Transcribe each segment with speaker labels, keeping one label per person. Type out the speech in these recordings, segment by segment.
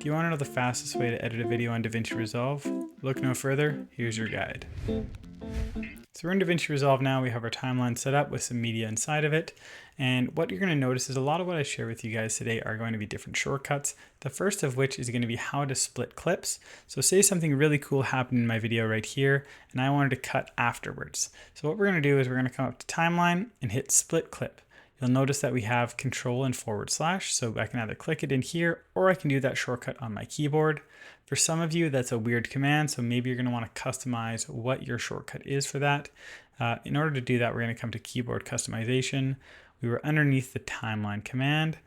Speaker 1: Do you want to know the fastest way to edit a video on Divinci Resolve? Look no further, here's your guide. So we're in Divinci Resolve now. We have our timeline set up with some media inside of it. And what you're going to notice is a lot of what I share with you guys today are going to be different shortcuts. The first of which is going to be how to split clips. So say something really cool happened in my video right here, and I wanted to cut afterwards. So what we're going to do is we're going to come up to timeline and hit split clip. You'll notice that we have control and // so I can either click it in here or I can do that shortcut on my keyboard. For some of you, that's a weird command, so maybe you're going to want to customize what your shortcut is for that. In order to do that, we're going to come to keyboard customization. We were underneath the timeline command.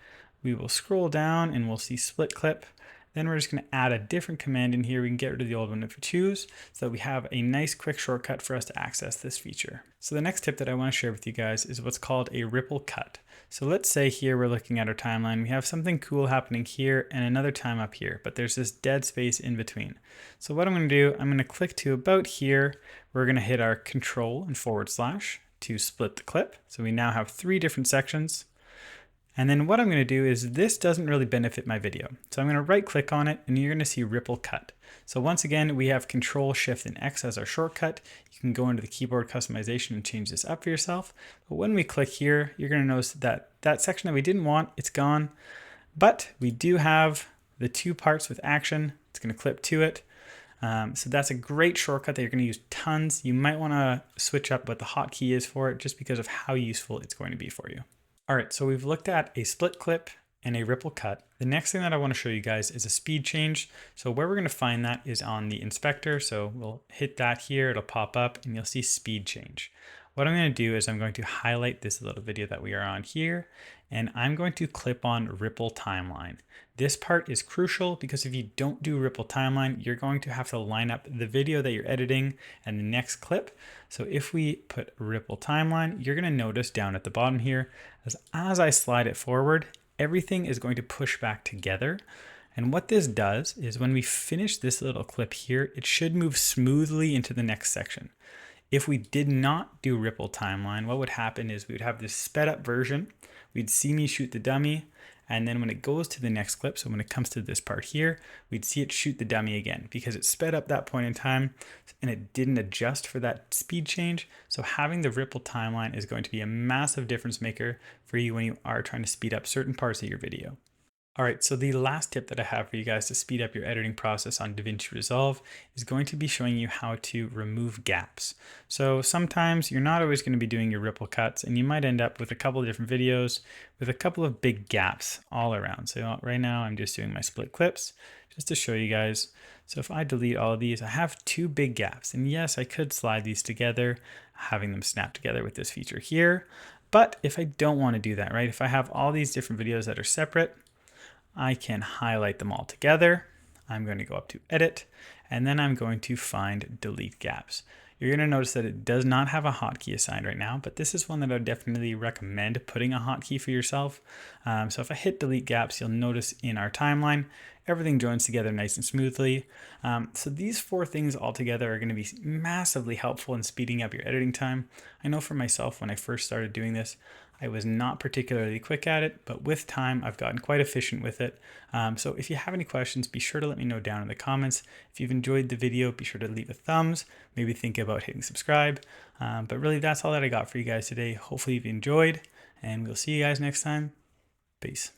Speaker 1: We will scroll down and we'll see split clip. Then we're just going to add a different command in here. We can get rid of the old one if we choose, so that we have a nice quick shortcut for us to access this feature. So the next tip that I want to share with you guys is what's called a ripple cut. So let's say here we're looking at our timeline. We have something cool happening here and another time up here, but there's this dead space in between. So what I'm going to do, I'm going to click to about here. We're going to hit our control and / to split the clip. So we now have 3 different sections. And then what I'm going to do is this doesn't really benefit my video. So I'm going to right click on it and you're going to see ripple cut. So once again, we have Control Shift and X as our shortcut. You can go into the keyboard customization and change this up for yourself. But when we click here, you're going to notice that that section that we didn't want, it's gone. But we do have the 2 parts with action. It's going to clip to it. So that's a great shortcut that you're going to use tons. You might want to switch up what the hotkey is for it just because of how useful it's going to be for you. All right, so we've looked at a split clip and a ripple cut. The next thing that I want to show you guys is a speed change. So where we're going to find that is on the inspector. So we'll hit that here, it'll pop up and you'll see speed change. What I'm going to do is I'm going to highlight this little video that we are on here, and I'm going to clip on ripple timeline. This part is crucial because if you don't do ripple timeline, you're going to have to line up the video that you're editing and the next clip. So if we put ripple timeline, you're going to notice down at the bottom here, as I slide it forward, everything is going to push back together. And what this does is when we finish this little clip here, it should move smoothly into the next section. If we did not do ripple timeline, what would happen is we would have this sped up version. We'd see me shoot the dummy. And then when it goes to the next clip, so when it comes to this part here, we'd see it shoot the dummy again because it sped up that point in time and it didn't adjust for that speed change. So having the ripple timeline is going to be a massive difference maker for you when you are trying to speed up certain parts of your video. All right, so the last tip that I have for you guys to speed up your editing process on Divinci Resolve is going to be showing you how to remove gaps. So sometimes you're not always going to be doing your ripple cuts and you might end up with a couple of different videos with a couple of big gaps all around. So right now I'm just doing my split clips just to show you guys. So if I delete all of these, I have 2 big gaps. And yes, I could slide these together, having them snap together with this feature here. But if I don't want to do that, right? If I have all these different videos that are separate, I can highlight them all together. I'm going to go up to edit, and then I'm going to find delete gaps. You're going to notice that it does not have a hotkey assigned right now, but this is one that I would definitely recommend putting a hotkey for yourself. So if I hit delete gaps, you'll notice in our timeline, everything joins together nice and smoothly. So these 4 things all together are going to be massively helpful in speeding up your editing time. I know for myself, when I first started doing this, I was not particularly quick at it, but with time, I've gotten quite efficient with it. So if you have any questions, be sure to let me know down in the comments. If you've enjoyed the video, be sure to leave a thumbs, maybe think about hitting subscribe. But really, that's all that I got for you guys today. Hopefully you've enjoyed, and we'll see you guys next time. Peace.